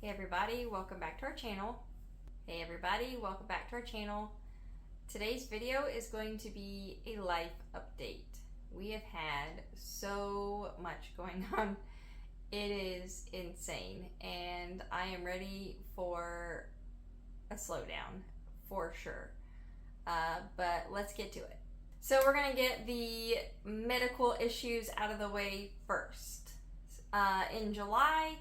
Hey everybody, welcome back to our channel. Hey everybody, welcome back to our channel. Today's video is going to be a life update. We have had so much going on. It is insane and I am ready for a slowdown for sure. But let's get to it. So we're gonna get the medical issues out of the way first. In July,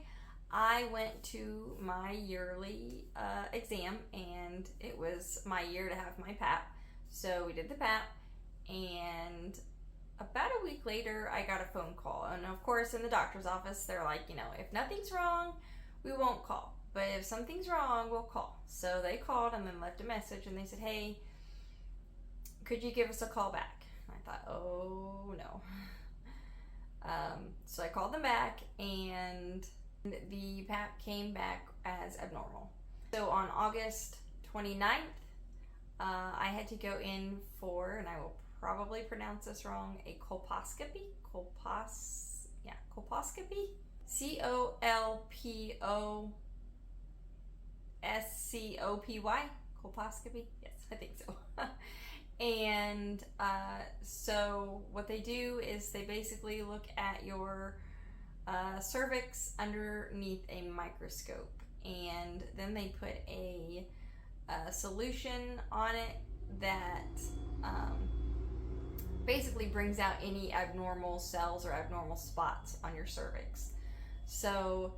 I went to my yearly exam, and it was my year to have my PAP. So we did the PAP, and about a week later, I got a phone call. And of course, in the doctor's office, they're like, if nothing's wrong, we won't call. But if something's wrong, we'll call. So they called and then left a message, and they said, hey, could you give us a call back? And I thought, oh no. So I called them back, and the PAP came back as abnormal. So on August 29th, I had to go in for, and I will probably pronounce this wrong, a colposcopy. Colposcopy. COLPOSCOPY. Colposcopy. Yes, I think so. And so what they do is they basically look at your cervix underneath a microscope, and then they put a solution on it that basically brings out any abnormal cells or abnormal spots on your cervix. So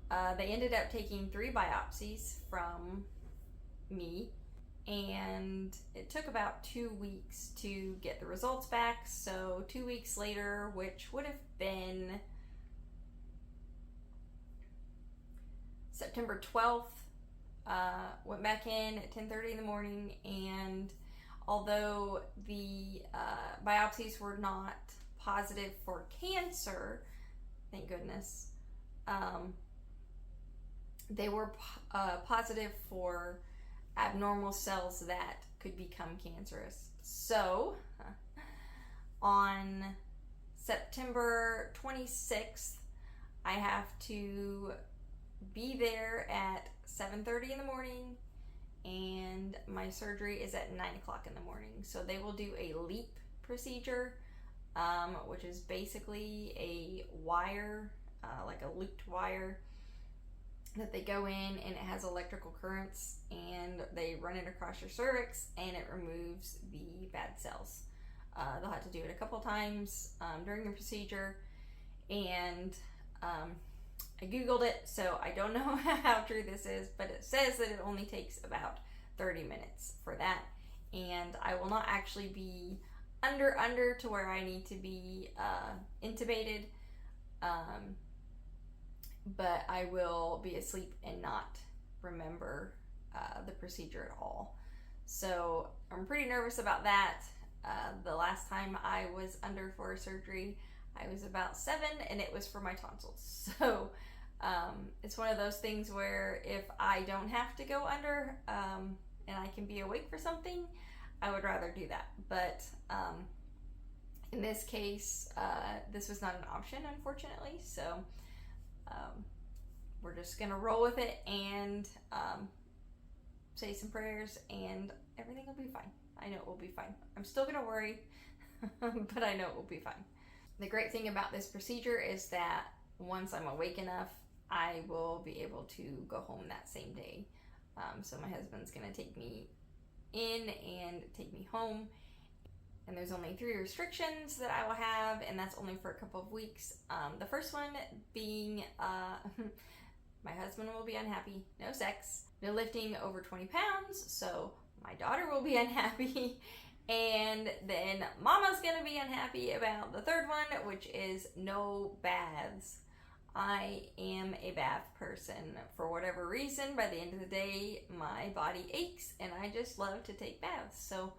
they ended up taking 3 biopsies from me, and it took about 2 weeks to get the results back. So 2 weeks later, which would have been September 12th, went back in at 10:30 in the morning, and although the biopsies were not positive for cancer, thank goodness, they were positive for abnormal cells that could become cancerous. So on September 26th, I have to be there at 7:30 in the morning, and my surgery is at 9 o'clock in the morning. So they will do a LEEP procedure, which is basically a wire, like a looped wire, that they go in, and it has electrical currents, and they run it across your cervix, and it removes the bad cells. They'll have to do it a couple times during the procedure, and I googled it, so I don't know how true this is, but it says that it only takes about 30 minutes for that, and I will not actually be under to where I need to be intubated, but I will be asleep and not remember the procedure at all. So I'm pretty nervous about that. The last time I was under for surgery, I was about 7, and it was for my tonsils. So it's one of those things where if I don't have to go under and I can be awake for something, I would rather do that. But in this case, this was not an option, unfortunately. So we're just gonna roll with it and say some prayers, and everything will be fine. I know it will be fine. I'm still gonna worry, but I know it will be fine. The great thing about this procedure is that once I'm awake enough, I will be able to go home that same day. So my husband's gonna take me in and take me home. And there's only 3 restrictions that I will have, and that's only for a couple of weeks. The first one being my husband will be unhappy, no sex, no lifting over 20 pounds, so my daughter will be unhappy. And then Mama's gonna be unhappy about the third one, which is no baths. I am a bath person for whatever reason. By the end of the day, my body aches, and I just love to take baths. So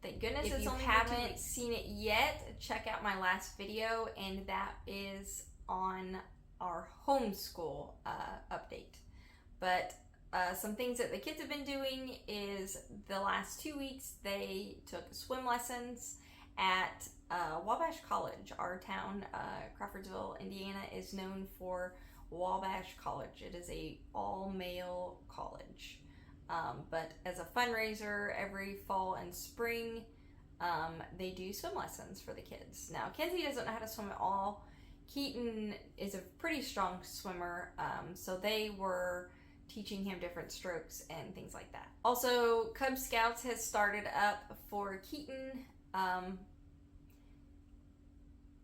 thank goodness if you haven't seen it yet, check out my last video, and that is on our homeschool update. But some things that the kids have been doing is the last 2 weeks they took swim lessons at Wabash College. Our town, Crawfordsville, Indiana, is known for Wabash College. It is a all-male college. But as a fundraiser, every fall and spring, they do swim lessons for the kids. Now, Kenzie doesn't know how to swim at all. Keaton is a pretty strong swimmer, so they were teaching him different strokes and things like that. Also, Cub Scouts has started up for Keaton.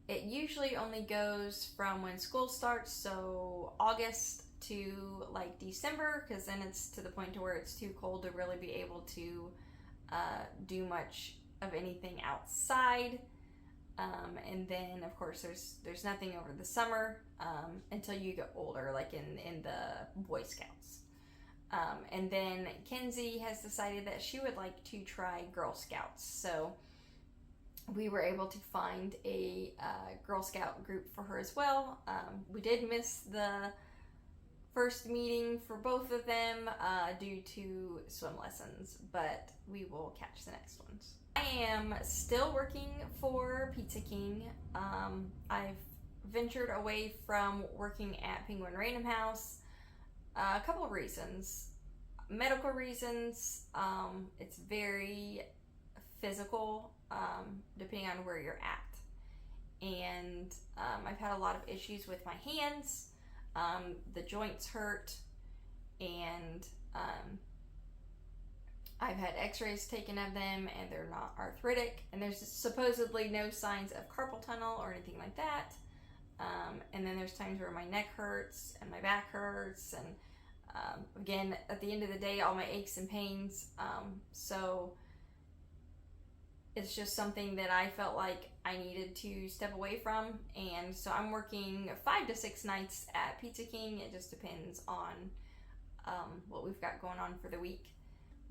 It usually only goes from when school starts, so August to like December, because then it's to the point to where it's too cold to really be able to do much of anything outside. And then of course there's nothing over the summer until you get older, like in the Boy Scouts. And then Kenzie has decided that she would like to try Girl Scouts, so we were able to find a Girl Scout group for her as well. We did miss the first meeting for both of them due to swim lessons, but we will catch the next ones. I am still working for Pizza King. I've ventured away from working at Penguin Random House. A couple of reasons. Medical reasons. It's very physical, depending on where you're at. And I've had a lot of issues with my hands. The joints hurt, and I've had x-rays taken of them and they're not arthritic, and there's supposedly no signs of carpal tunnel or anything like that. And then there's times where my neck hurts and my back hurts, and again, at the end of the day, all my aches and pains. So it's just something that I felt like I needed to step away from, and so I'm working 5 to 6 nights at Pizza King. It just depends on what we've got going on for the week.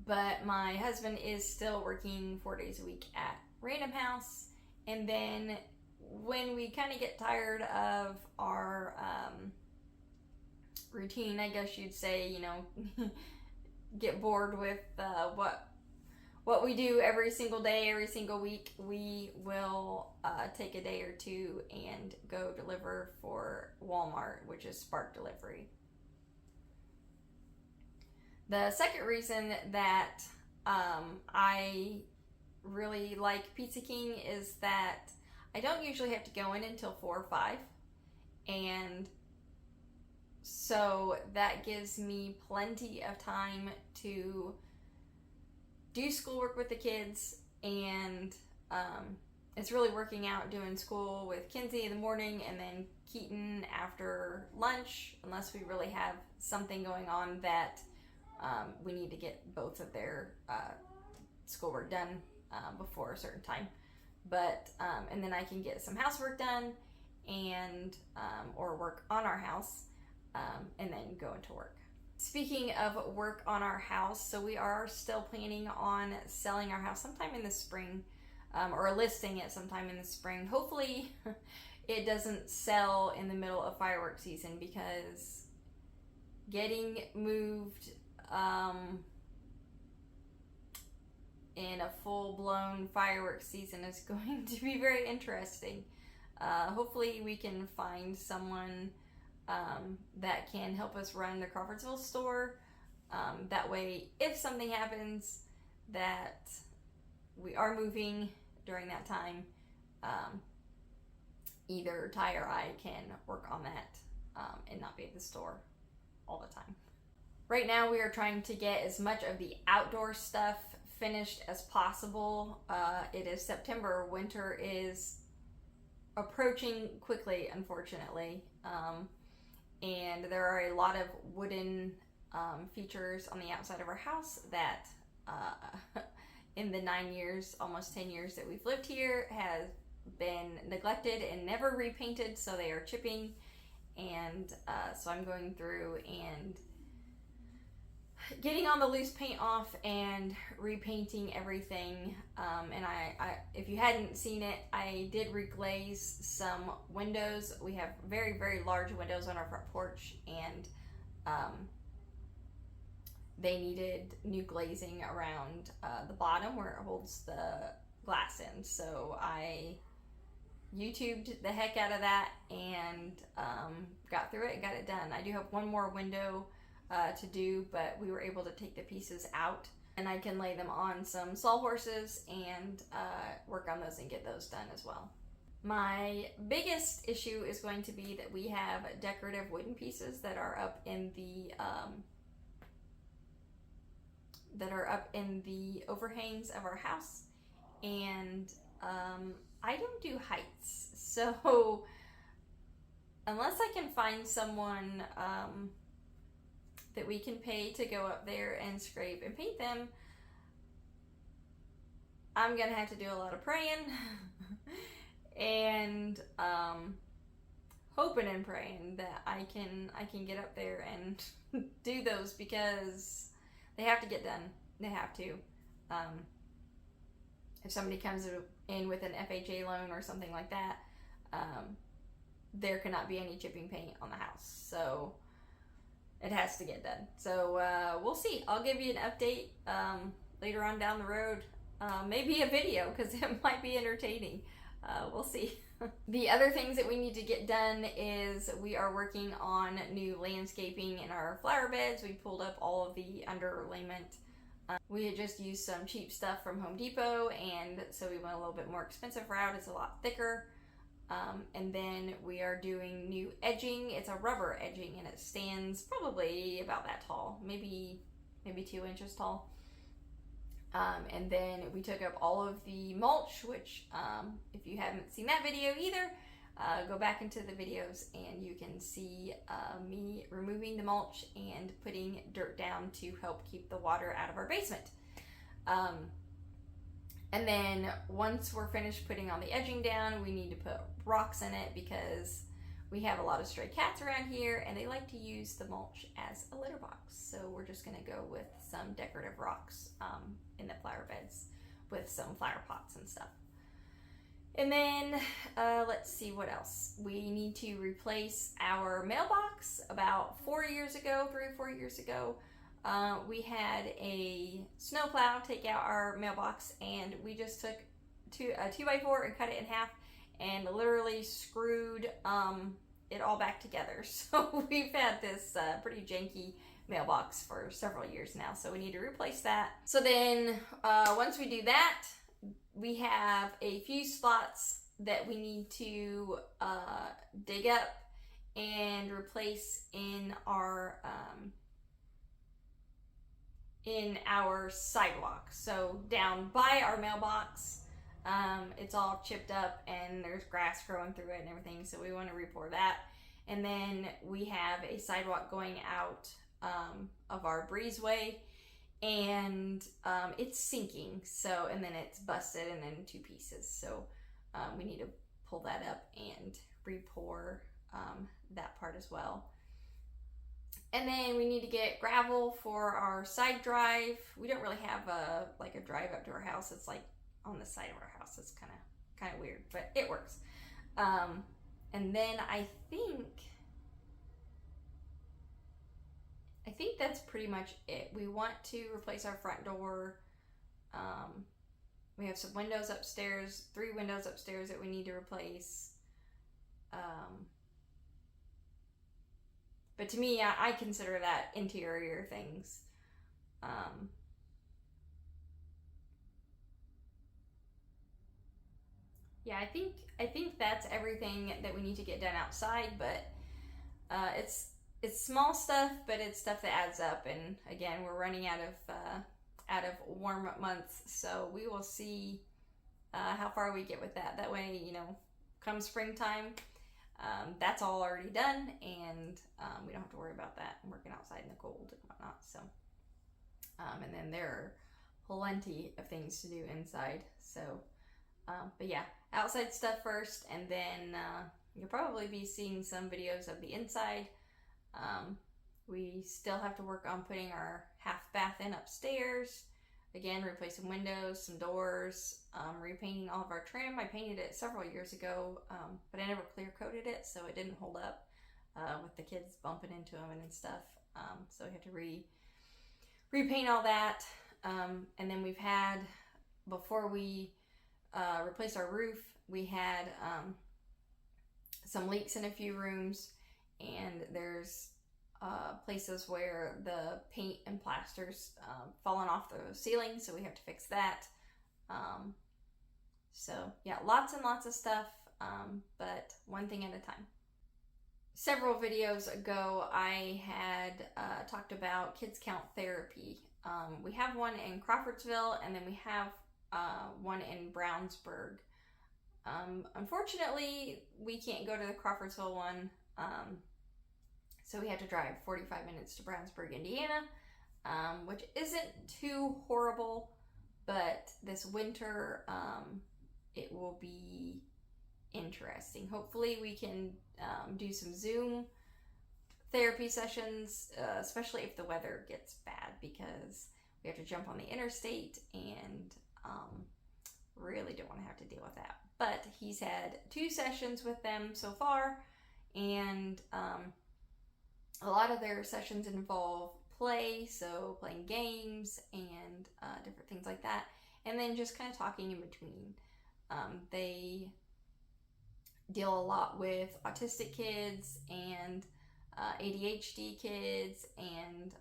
But my husband is still working 4 days a week at Random House, and then when we kind of get tired of our routine, I guess you'd say, you know, get bored with what we do every single day, every single week, we will take a day or two and go deliver for Walmart, which is Spark Delivery. The second reason that I really like Pizza King is that I don't usually have to go in until 4 or 5, and so that gives me plenty of time to do schoolwork with the kids, and it's really working out doing school with Kenzie in the morning and then Keaton after lunch, unless we really have something going on that we need to get both of their schoolwork done before a certain time. But and then I can get some housework done and or work on our house and then go into work. Speaking of work on our house, so we are still planning on selling our house sometime in the spring, or listing it sometime in the spring. Hopefully it doesn't sell in the middle of fireworks season, because getting moved in a full-blown fireworks season is going to be very interesting. Hopefully we can find someone that can help us run the Crawfordsville store. That way, if something happens that we are moving during that time, either Ty or I can work on that and not be at the store all the time. Right now, we are trying to get as much of the outdoor stuff finished as possible. It is September. Winter is approaching quickly, unfortunately. And there are a lot of wooden features on the outside of our house that in the 9 years, almost 10 years that we've lived here, has been neglected and never repainted, so they are chipping. And so I'm going through and getting all the loose paint off and repainting everything. And I if you hadn't seen it, I did reglaze some windows. We have very, very large windows on our front porch, and they needed new glazing around the bottom where it holds the glass in. So I YouTubed the heck out of that and got through it and got it done. I do have one more window to do, but we were able to take the pieces out and I can lay them on some sawhorses and work on those and get those done as well. My biggest issue is going to be that we have decorative wooden pieces that are up in the overhangs of our house, and I don't do heights, so unless I can find someone that we can pay to go up there and scrape and paint them, I'm gonna have to do a lot of praying and hoping and praying that I can get up there and do those, because they have to get done. They have to. If somebody comes in with an FHA loan or something like that, there cannot be any chipping paint on the house. So it has to get done. So we'll see. I'll give you an update later on down the road. Maybe a video, because it might be entertaining. We'll see. The other things that we need to get done is we are working on new landscaping in our flower beds. We pulled up all of the underlayment. We had just used some cheap stuff from Home Depot, and so we went a little bit more expensive route. It's a lot thicker. And then we are doing new edging. It's a rubber edging, and it stands probably about that tall, maybe 2 inches tall. And then we took up all of the mulch, which if you haven't seen that video either, go back into the videos and you can see me removing the mulch and putting dirt down to help keep the water out of our basement. And then once we're finished putting on the edging down, we need to put rocks in it, because we have a lot of stray cats around here and they like to use the mulch as a litter box. So we're just gonna go with some decorative rocks in the flower beds with some flower pots and stuff. And then let's see what else. We need to replace our mailbox. About 3 or 4 years ago, we had a snowplow take out our mailbox, and we just took a 2x4 and cut it in half and literally screwed it all back together. So we've had this pretty janky mailbox for several years now, so we need to replace that. So then once we do that, we have a few spots that we need to dig up and replace in our sidewalk. So down by our mailbox, it's all chipped up and there's grass growing through it and everything, so we want to repour that. And then we have a sidewalk going out of our breezeway, and it's sinking, so, and then it's busted and in 2 pieces, so we need to pull that up and repour that part as well. And then we need to get gravel for our side drive. We don't really have a drive up to our house. It's like on the side of our house. It's kind of weird, but it works. And then I think that's pretty much it. We want to replace our front door. We have some windows upstairs, 3 windows upstairs that we need to replace. But to me, I consider that interior things. Yeah, I think that's everything that we need to get done outside, but it's small stuff, but it's stuff that adds up. And again, we're running out of warm months, so we will see how far we get with that. That way, come springtime, that's all already done, and we don't have to worry about that working outside in the cold and whatnot. So, and then there are plenty of things to do inside. So, but yeah, outside stuff first, and then you'll probably be seeing some videos of the inside. We still have to work on putting our half bath in upstairs. Again, replacing windows, some doors, repainting all of our trim. I painted it several years ago, but I never clear coated it, so it didn't hold up with the kids bumping into them and stuff. So we have to repaint all that. And then we've had, before we replaced our roof, we had some leaks in a few rooms, and there's places where the paint and plaster's fallen off the ceiling, so we have to fix that. So yeah, lots and lots of stuff, but one thing at a time. Several videos ago, I had talked about Kids Count Therapy. We have one in Crawfordsville, and then we have one in Brownsburg. Unfortunately, we can't go to the Crawfordsville one, so we had to drive 45 minutes to Brownsburg, Indiana, which isn't too horrible, but this winter, it will be interesting. Hopefully we can do some Zoom therapy sessions, especially if the weather gets bad, because we have to jump on the interstate, and really don't want to have to deal with that. But he's had 2 sessions with them so far, and a lot of their sessions involve play, so playing games and different things like that, and then just kind of talking in between. They deal a lot with autistic kids and ADHD kids, and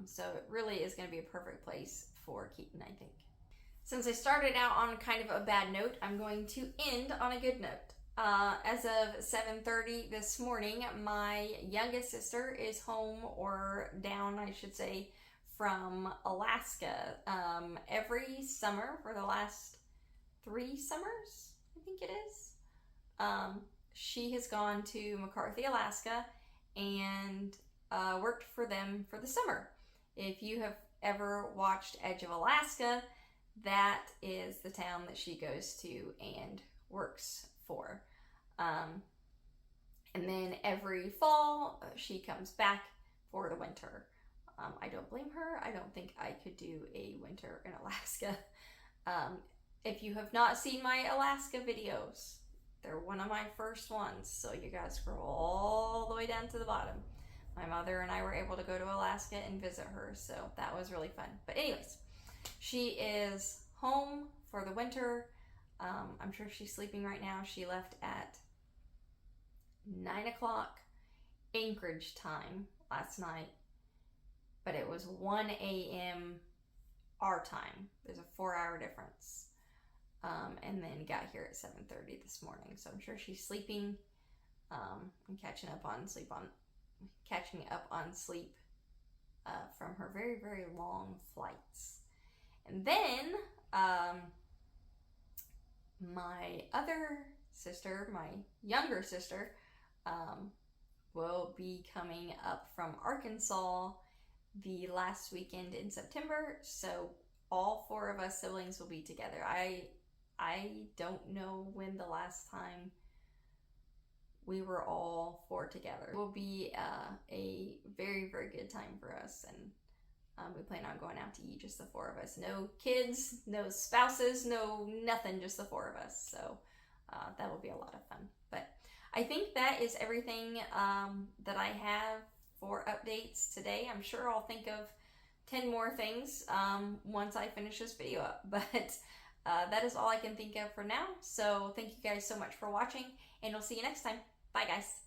so it really is going to be a perfect place for Keaton, I think. Since I started out on kind of a bad note, I'm going to end on a good note. As of 7:30 this morning, my youngest sister is home, or down, I should say, from Alaska. Every summer for the last 3 summers, I think it is, she has gone to McCarthy, Alaska, and worked for them for the summer. If you have ever watched Edge of Alaska, that is the town that she goes to and works for. And then every fall, she comes back for the winter. I don't blame her. I don't think I could do a winter in Alaska. If you have not seen my Alaska videos, they're one of my first ones, so you gotta scroll all the way down to the bottom. My mother and I were able to go to Alaska and visit her, so that was really fun. But anyways, she is home for the winter. I'm sure she's sleeping right now. She left at 9 o'clock Anchorage time last night, but it was 1 a.m. our time. There's a 4-hour difference. And then got here at 7:30 this morning. So I'm sure she's sleeping and catching up on sleep from her very, very long flights. And then my other sister, my younger sister, will be coming up from Arkansas the last weekend in September. So all 4 of us siblings will be together. I don't know when the last time we were all 4 together. It will be a very, very good time for us, and we plan on going out to eat, just the 4 of us. No kids, no spouses, no nothing, just the 4 of us. So that will be a lot of fun. But I think that is everything that I have for updates today. I'm sure I'll think of 10 more things once I finish this video up, but that is all I can think of for now. So thank you guys so much for watching, and we'll see you next time. Bye, guys.